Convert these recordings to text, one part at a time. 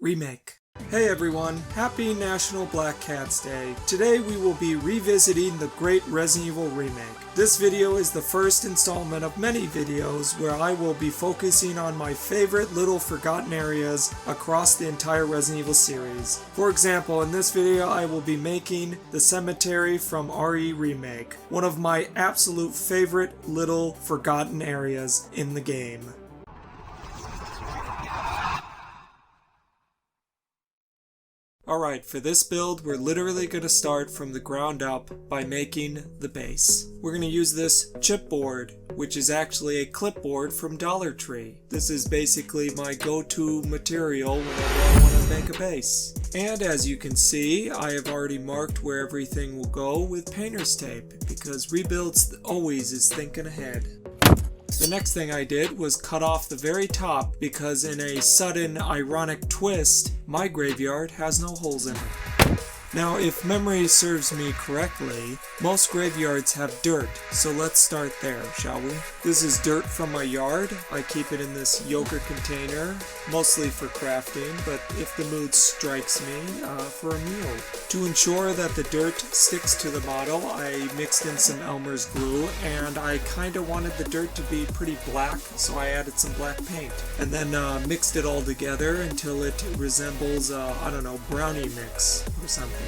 Remake. Hey everyone, happy National Black Cats Day. Today we will be revisiting the great Resident Evil remake. This video is the first installment of many videos where I will be focusing on my favorite little forgotten areas across the entire Resident Evil series. For example, in this video I will be making the cemetery from RE Remake, one of my absolute favorite little forgotten areas in the game. Alright, for this build, we're literally going to start from the ground up by making the base. We're going to use this chipboard, which is actually a clipboard from Dollar Tree. This is basically my go-to material whenever I want to make a base. And as you can see, I have already marked where everything will go with painter's tape, because Rebuilds always is thinking ahead. The next thing I did was cut off the very top because in a sudden ironic twist, my graveyard has no holes in it. Now if memory serves me correctly, most graveyards have dirt, so let's start there, shall we? This is dirt from my yard. I keep it in this yogurt container, mostly for crafting, but if the mood strikes me, for a meal. To ensure that the dirt sticks to the model, I mixed in some Elmer's glue, and I kinda wanted the dirt to be pretty black, so I added some black paint. And then mixed it all together until it resembles, I don't know, brownie mix or something.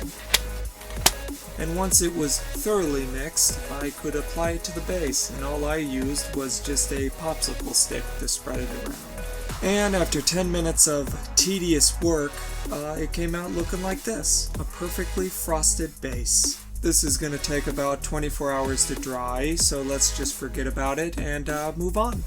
And once it was thoroughly mixed, I could apply it to the base, and all I used was just a popsicle stick to spread it around. And after 10 minutes of tedious work, it came out looking like this, a perfectly frosted base. This is going to take about 24 hours to dry, so let's just forget about it and move on.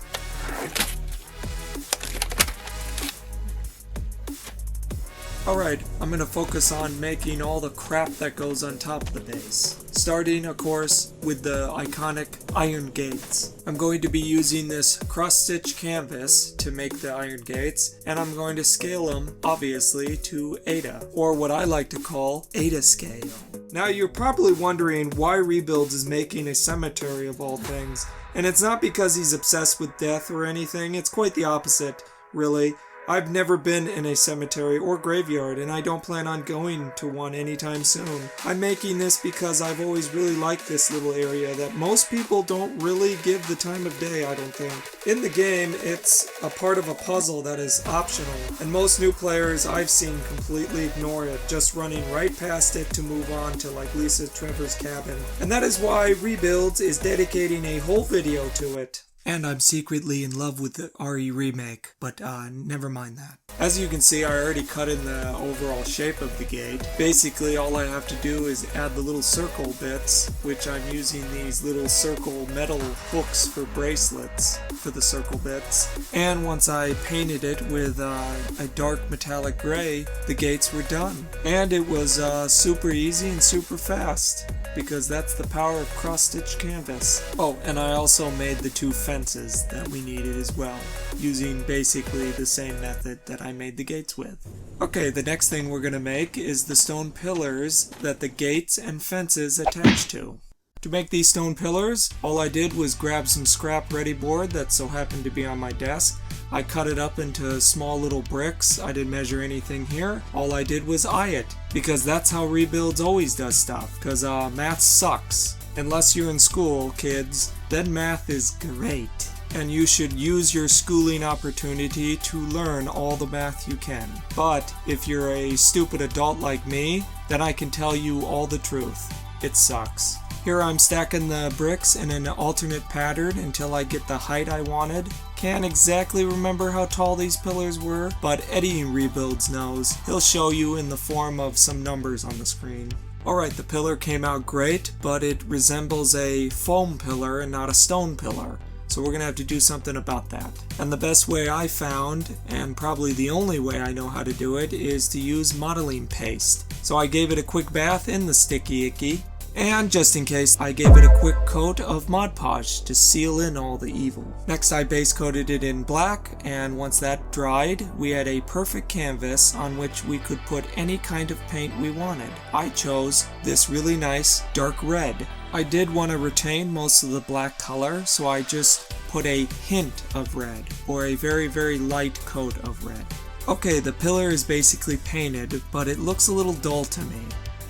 Alright, I'm going to focus on making all the crap that goes on top of the base. Starting, of course, with the iconic iron gates. I'm going to be using this cross-stitch canvas to make the iron gates, and I'm going to scale them, obviously, to Ada, or what I like to call Ada scale. Now you're probably wondering why Rebuilds is making a cemetery of all things, and it's not because he's obsessed with death or anything, it's quite the opposite, really. I've never been in a cemetery or graveyard, and I don't plan on going to one anytime soon. I'm making this because I've always really liked this little area that most people don't really give the time of day, I don't think. In the game, it's a part of a puzzle that is optional, and most new players I've seen completely ignore it, just running right past it to move on to like Lisa Trevor's cabin. And that is why Rebuilds is dedicating a whole video to it. And I'm secretly in love with the RE remake, but never mind that. As you can see, I already cut in the overall shape of the gate. Basically, all I have to do is add the little circle bits, which I'm using these little circle metal hooks for bracelets for the circle bits. And once I painted it with a dark metallic gray, the gates were done. And it was super easy and super fast, because that's the power of cross-stitch canvas. Oh, and I also made the two fences that we needed as well, using basically the same method that I made the gates with. Okay, the next thing we're going to make is the stone pillars that the gates and fences attach to. To make these stone pillars, all I did was grab some scrap ready board that so happened to be on my desk. I cut it up into small little bricks. I didn't measure anything here. All I did was eye it, because that's how Rebuilds always does stuff, because math sucks. Unless you're in school, kids, then math is great. And you should use your schooling opportunity to learn all the math you can. But if you're a stupid adult like me, then I can tell you all the truth. It sucks. Here I'm stacking the bricks in an alternate pattern until I get the height I wanted. Can't exactly remember how tall these pillars were, but Eddie in Rebuilds knows. He'll show you in the form of some numbers on the screen. Alright, the pillar came out great, but it resembles a foam pillar and not a stone pillar. So we're going to have to do something about that. And the best way I found, and probably the only way I know how to do it, is to use modeling paste. So I gave it a quick bath in the Sticky Icky. And just in case, I gave it a quick coat of Mod Podge to seal in all the evil. Next I base coated it in black, and once that dried, we had a perfect canvas on which we could put any kind of paint we wanted. I chose this really nice dark red. I did want to retain most of the black color, so I just put a hint of red, or a very, very light coat of red. Okay, the pillar is basically painted, but it looks a little dull to me.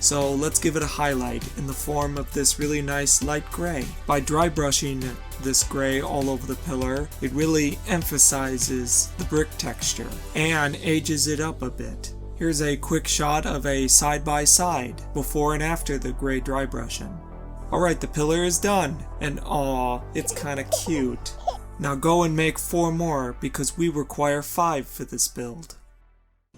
So let's give it a highlight in the form of this really nice light gray. By dry brushing this gray all over the pillar, it really emphasizes the brick texture and ages it up a bit. Here's a quick shot of a side-by-side, before and after the gray dry brushing. Alright, the pillar is done, and aw, it's kinda cute. Now go and make 4 more, because we require 5 for this build.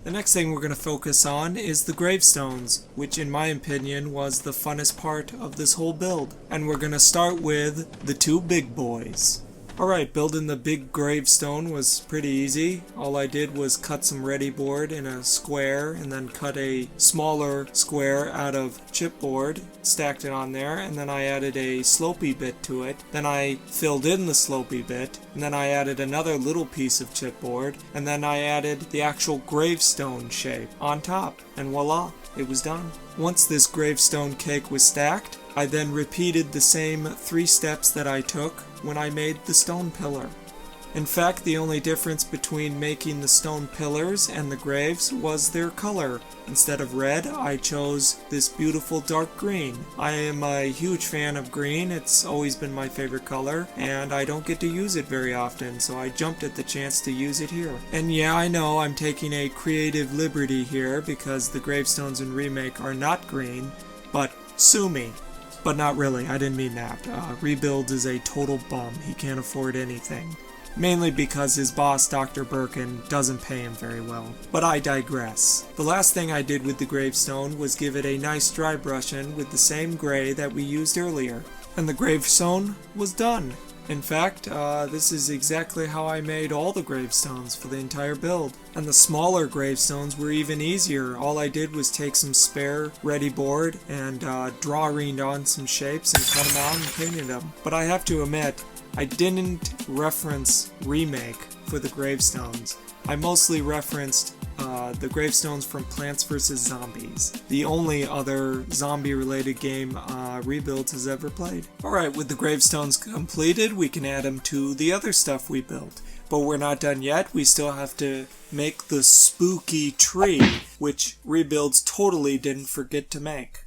The next thing we're going to focus on is the gravestones, which in my opinion was the funnest part of this whole build. And we're going to start with the 2 big boys. Alright, building the big gravestone was pretty easy. All I did was cut some ready board in a square and then cut a smaller square out of chipboard, stacked it on there, and then I added a slopey bit to it. Then I filled in the slopey bit, and then I added another little piece of chipboard, and then I added the actual gravestone shape on top, and voila, it was done. Once this gravestone cake was stacked, I then repeated the same 3 steps that I took when I made the stone pillar. In fact, the only difference between making the stone pillars and the graves was their color. Instead of red, I chose this beautiful dark green. I am a huge fan of green, it's always been my favorite color, and I don't get to use it very often, so I jumped at the chance to use it here. And yeah, I know I'm taking a creative liberty here because the gravestones in Remake are not green, but sue me. But not really, I didn't mean that. Rebuild is a total bum, he can't afford anything. Mainly because his boss, Dr. Birkin, doesn't pay him very well. But I digress. The last thing I did with the gravestone was give it a nice dry brushing with the same gray that we used earlier. And the gravestone was done. In fact, this is exactly how I made all the gravestones for the entire build. And the smaller gravestones were even easier. All I did was take some spare ready board and drawing on some shapes and cut them out and painted them. But I have to admit, I didn't reference Remake for the gravestones. I mostly referenced the gravestones from Plants vs. Zombies, the only other zombie-related game Rebuilds has ever played. Alright, with the gravestones completed, we can add them to the other stuff we built. But we're not done yet, we still have to make the spooky tree, which Rebuilds totally didn't forget to make.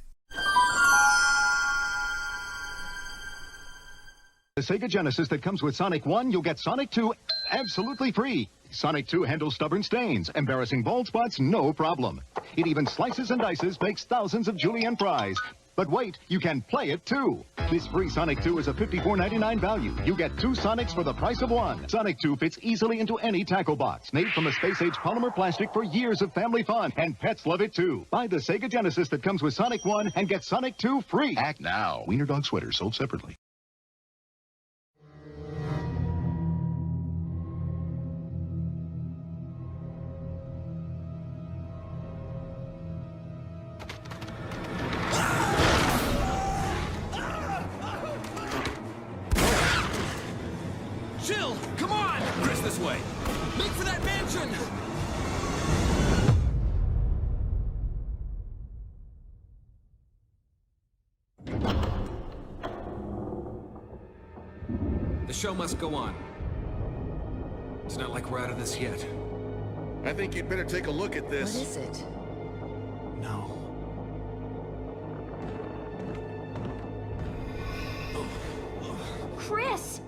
The Sega Genesis that comes with Sonic 1, you'll get Sonic 2 absolutely free. Sonic 2 handles stubborn stains, embarrassing bald spots, no problem. It even slices and dices, makes thousands of julienne fries. But wait, you can play it too. This free Sonic 2 is a $54.99 value. You get 2 Sonics for the price of 1. Sonic 2 fits easily into any tackle box. Made from a space-age polymer plastic for years of family fun. And pets love it too. Buy the Sega Genesis that comes with Sonic 1 and get Sonic 2 free. Act now. Wiener Dog sweaters sold separately. Jill, come on! Chris, this way. Make for that mansion! The show must go on. It's not like we're out of this yet. I think you'd better take a look at this. What is it? No. Chris!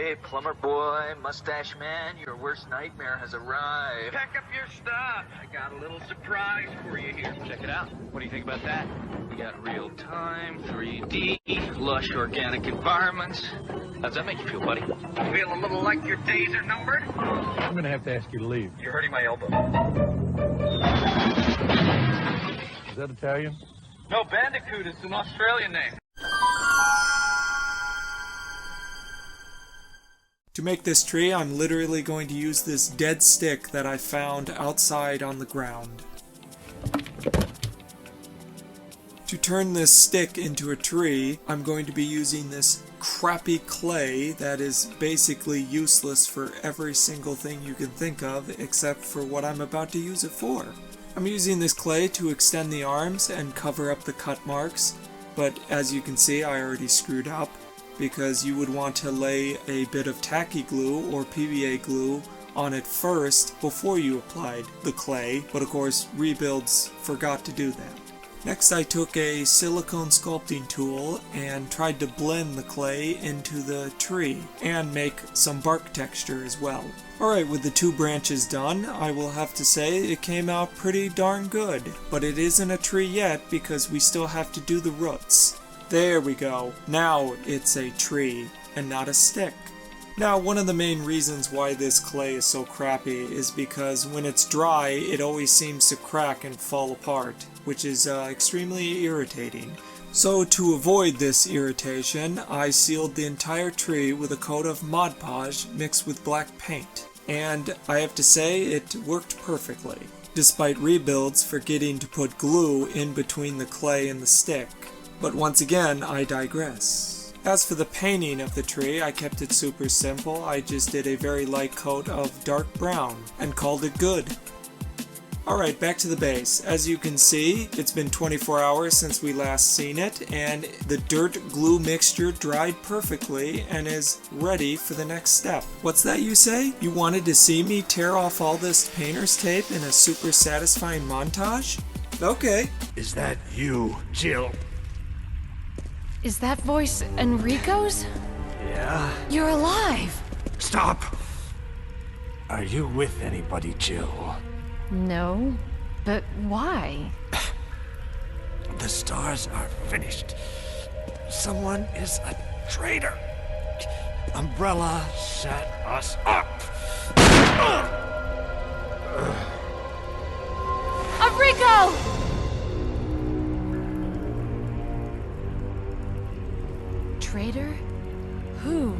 Okay, plumber boy, mustache man, your worst nightmare has arrived. Pack up your stuff. I got a little surprise for you here. Check it out. What do you think about that? We got real time, 3D, lush organic environments. How's that make you feel, buddy? Feel a little like your days are numbered? I'm gonna have to ask you to leave. You're hurting my elbow. Is that Italian? No, Bandicoot is an Australian name. To make this tree, I'm literally going to use this dead stick that I found outside on the ground. To turn this stick into a tree, I'm going to be using this crappy clay that is basically useless for every single thing you can think of except for what I'm about to use it for. I'm using this clay to extend the arms and cover up the cut marks, but as you can see I already screwed up because you would want to lay a bit of tacky glue or PVA glue on it first before you applied the clay, but of course Rebuilds forgot to do that. Next I took a silicone sculpting tool and tried to blend the clay into the tree and make some bark texture as well. Alright, with the two branches done, I will have to say it came out pretty darn good, but it isn't a tree yet because we still have to do the roots. There we go. Now it's a tree and not a stick. Now, one of the main reasons why this clay is so crappy is because when it's dry, it always seems to crack and fall apart, which is extremely irritating. So to avoid this irritation, I sealed the entire tree with a coat of Mod Podge mixed with black paint. And I have to say, it worked perfectly, despite Rebuilds forgetting to put glue in between the clay and the stick. But once again, I digress. As for the painting of the tree, I kept it super simple. I just did a very light coat of dark brown and called it good. Alright, back to the base. As you can see, it's been 24 hours since we last seen it, and the dirt glue mixture dried perfectly and is ready for the next step. What's that you say? You wanted to see me tear off all this painter's tape in a super satisfying montage? Okay. Is that you, Jill? Is that voice Enrico's? Yeah? You're alive! Stop! Are you with anybody, Jill? No, but why? The stars are finished. Someone is a traitor. Umbrella set us up. Enrico! Traitor? Who?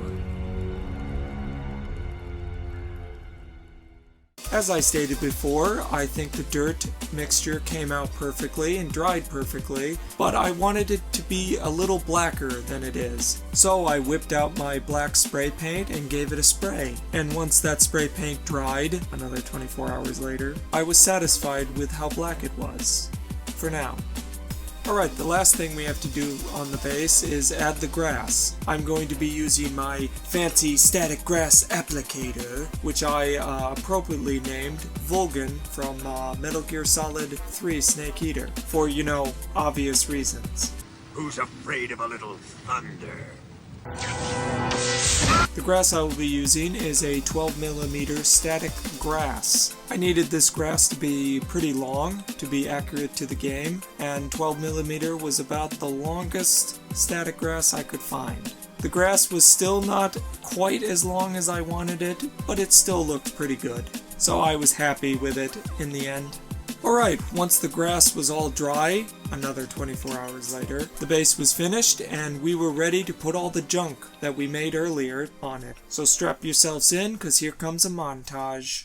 As I stated before, I think the dirt mixture came out perfectly and dried perfectly, but I wanted it to be a little blacker than it is. So I whipped out my black spray paint and gave it a spray. And once that spray paint dried, another 24 hours later, I was satisfied with how black it was. For now. Alright, the last thing we have to do on the base is add the grass. I'm going to be using my fancy static grass applicator, which I appropriately named Vulcan from Metal Gear Solid 3 Snake Eater, for, you know, obvious reasons. Who's afraid of a little thunder? The grass I will be using is a 12mm static grass. I needed this grass to be pretty long to be accurate to the game, and 12mm was about the longest static grass I could find. The grass was still not quite as long as I wanted it, but it still looked pretty good, so I was happy with it in the end. Alright, once the grass was all dry, another 24 hours later, the base was finished and we were ready to put all the junk that we made earlier on it. So strap yourselves in, cause here comes a montage.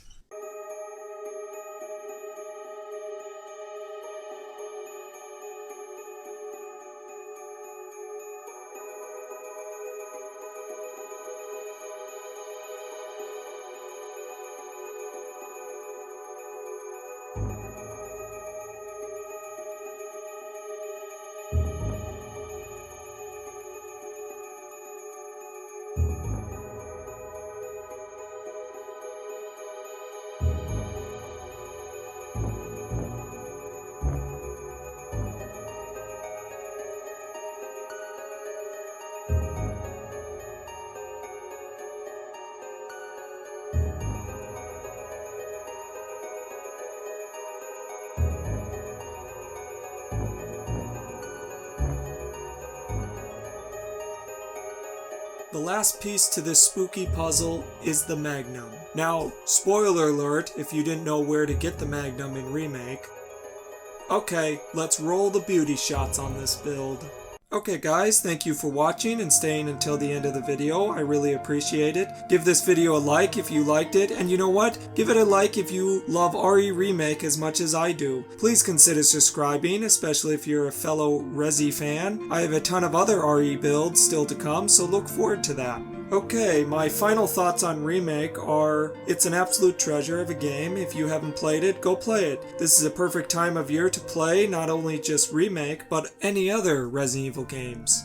last piece to this spooky puzzle is the Magnum. Now, spoiler alert if you didn't know where to get the Magnum in Remake. Okay, let's roll the beauty shots on this build. Okay guys, thank you for watching and staying until the end of the video. I really appreciate it. Give this video a like if you liked it, and you know what? Give it a like if you love RE Remake as much as I do. Please consider subscribing, especially if you're a fellow Resi fan. I have a ton of other RE builds still to come, so look forward to that. Okay, my final thoughts on Remake are, it's an absolute treasure of a game. If you haven't played it, go play it. This is a perfect time of year to play not only just Remake, but any other Resident Evil games.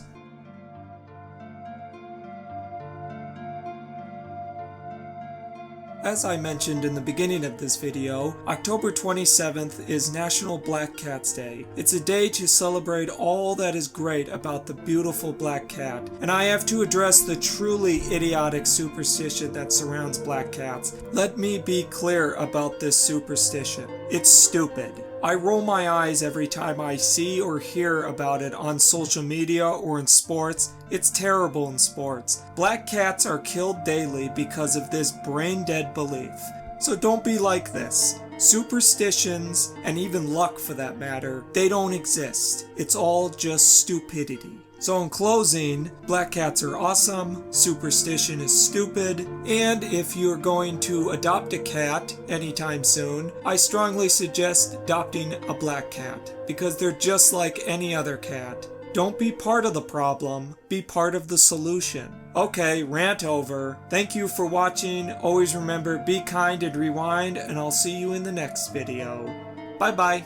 As I mentioned in the beginning of this video, October 27th is National Black Cats Day. It's a day to celebrate all that is great about the beautiful black cat, and I have to address the truly idiotic superstition that surrounds black cats. Let me be clear about this superstition. It's stupid. I roll my eyes every time I see or hear about it on social media or in sports. It's terrible in sports. Black cats are killed daily because of this brain-dead belief. So don't be like this. Superstitions, and even luck for that matter, they don't exist. It's all just stupidity. So in closing, black cats are awesome, superstition is stupid, and if you're going to adopt a cat anytime soon, I strongly suggest adopting a black cat, because they're just like any other cat. Don't be part of the problem, be part of the solution. Okay, rant over. Thank you for watching. Always remember, be kind and rewind, and I'll see you in the next video. Bye bye.